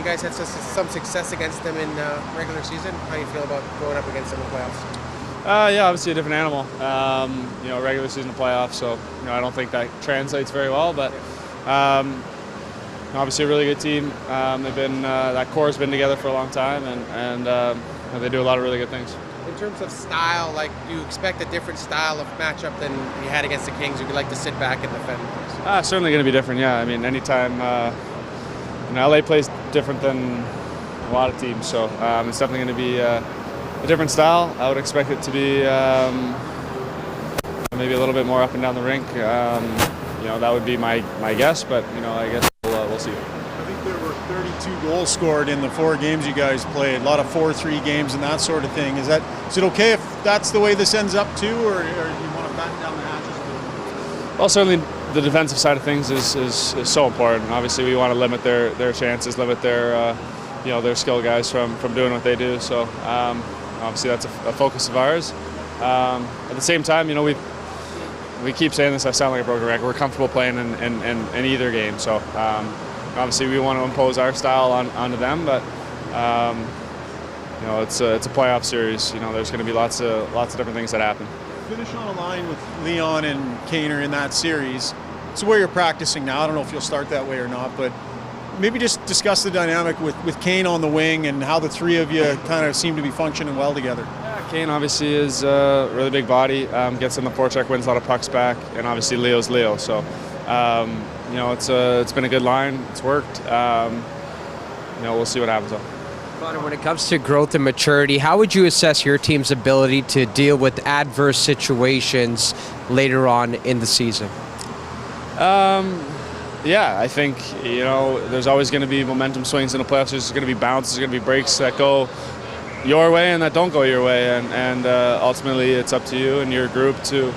guys had some success against them in regular season. How do you feel about going up against them in the playoffs? Yeah, obviously a different animal. Regular season playoffs, so I don't think that translates very well. But obviously a really good team. They've been that core's been together for a long time, and they do a lot of really good things. In terms of style, do you expect a different style of matchup than you had against the Kings? Would you like to sit back and defend? Certainly going to be different. Yeah, I mean, anytime LA plays different than a lot of teams, so it's definitely going to be a different style. I would expect it to be maybe a little bit more up and down the rink. That would be my guess, but I guess we'll see. I think there were 32 goals scored in the 4 games you guys played. A lot of 4-3 games and that sort of thing. Is it okay if that's the way this ends up too, or do you want to batten down the hatches? Well, certainly the defensive side of things is so important. Obviously, we want to limit their chances, limit their skill guys from doing what they do. So obviously that's a focus of ours. At the same time, we keep saying this. I sound like a broken record. We're comfortable playing in either game. So obviously we want to impose our style onto them, but it's a playoff series. There's going to be lots of different things that happen. Finish on a line with Leon and Kaner in that series. It's where you're practicing now. I don't know if you'll start that way or not, but maybe just discuss the dynamic with Kane on the wing and how the three of you kind of seem to be functioning well together. Yeah, Kane obviously is a really big body, gets in the forecheck, wins a lot of pucks back, and obviously Leo's Leo. So, it's been a good line. It's worked. We'll see what happens though. Connor, when it comes to growth and maturity, how would you assess your team's ability to deal with adverse situations later on in the season? Yeah, I think, there's always going to be momentum swings in the playoffs. There's going to be bounces, there's going to be breaks that go your way and that don't go your way. And ultimately, it's up to you and your group to,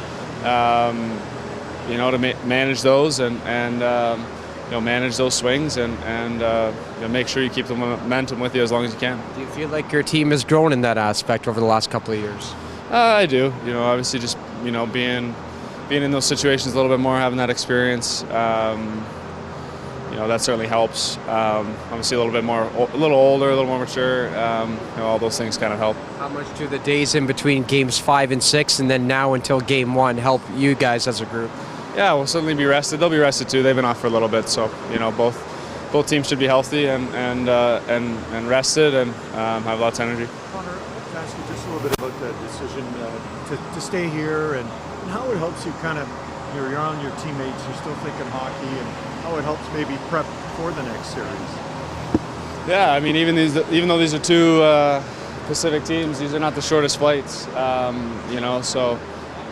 manage those and manage those swings and make sure you keep the momentum with you as long as you can. Do you feel like your team has grown in that aspect over the last couple of years? I do. Obviously just, being in those situations a little bit more, having that experience, that certainly helps. Obviously a little older, a little more mature, all those things kind of help. How much do the days in between games 5 and 6 and then now until game 1 help you guys as a group? Yeah, we'll certainly be rested. They'll be rested too. They've been off for a little bit, so both teams should be healthy and rested and have lots of energy. Connor, I'd like to ask you just a little bit about the decision to stay here and how it helps you kind of, you're around your teammates, you're still thinking hockey, and how it helps maybe prep for the next series. Yeah, I mean, even though these are 2 Pacific teams, these are not the shortest flights, so.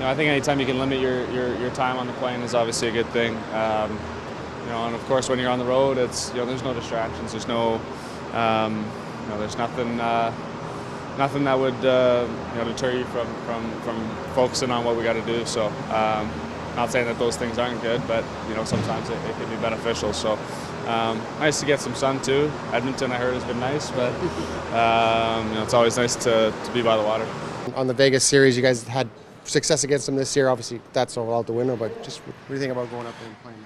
I think anytime you can limit your time on the plane is obviously a good thing. And of course when you're on the road, it's there's no distractions. There's no, there's nothing that would deter you from focusing on what we got to do. So, not saying that those things aren't good, but sometimes it can be beneficial. So, nice to get some sun too. Edmonton, I heard, has been nice, but it's always nice to be by the water. On the Vegas series, you guys had success against them this year. Obviously, that's all out the window, but just what do you think about going up and playing?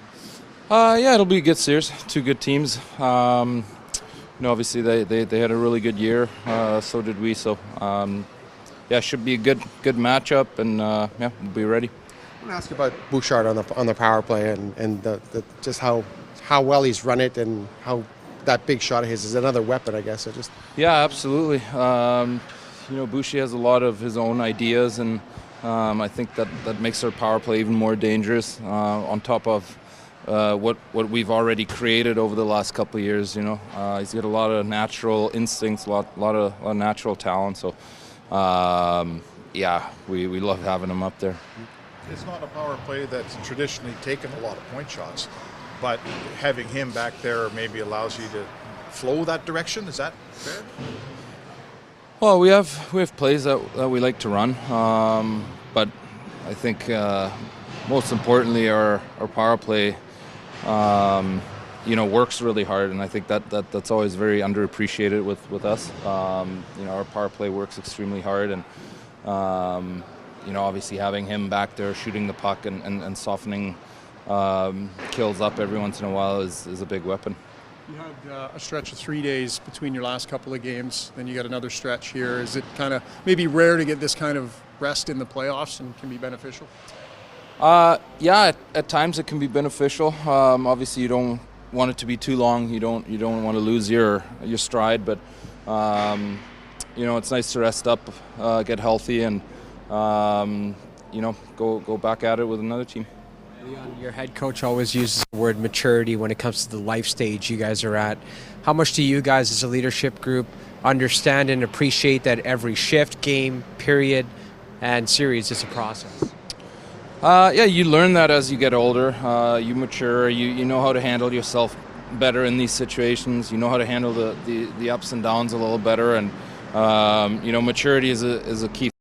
Yeah, it'll be a good series. 2 good teams. Obviously they had a really good year. So did we. So it should be a good matchup, and we'll be ready. I want to ask you about Bouchard on the power play and the just how well he's run it and how that big shot of his is another weapon, I guess. Yeah, absolutely. Boucher has a lot of his own ideas, and I think that makes our power play even more dangerous. On top of what we've already created over the last couple of years, he's got a lot of natural instincts, a lot of natural talent. So, we love having him up there. It's not a power play that's traditionally taken a lot of point shots, but having him back there maybe allows you to flow that direction. Is that fair? Well, we have plays that we like to run, but I think most importantly our power play works really hard, and I think that's always very underappreciated with us. Our power play works extremely hard, and obviously having him back there shooting the puck and softening kills up every once in a while is a big weapon. You had a stretch of 3 days between your last couple of games, then you got another stretch here. Is it kind of maybe rare to get this kind of rest in the playoffs and can be beneficial? Yeah, at times it can be beneficial. Obviously, you don't want it to be too long. You don't want to lose your stride, but it's nice to rest up, get healthy, and go back at it with another team. Leon, your head coach always uses the word maturity when it comes to the life stage you guys are at. How much do you guys as a leadership group understand and appreciate that every shift, game, period, and series is a process? You learn that as you get older. You mature. You know how to handle yourself better in these situations. You know how to handle the ups and downs a little better, and maturity is a key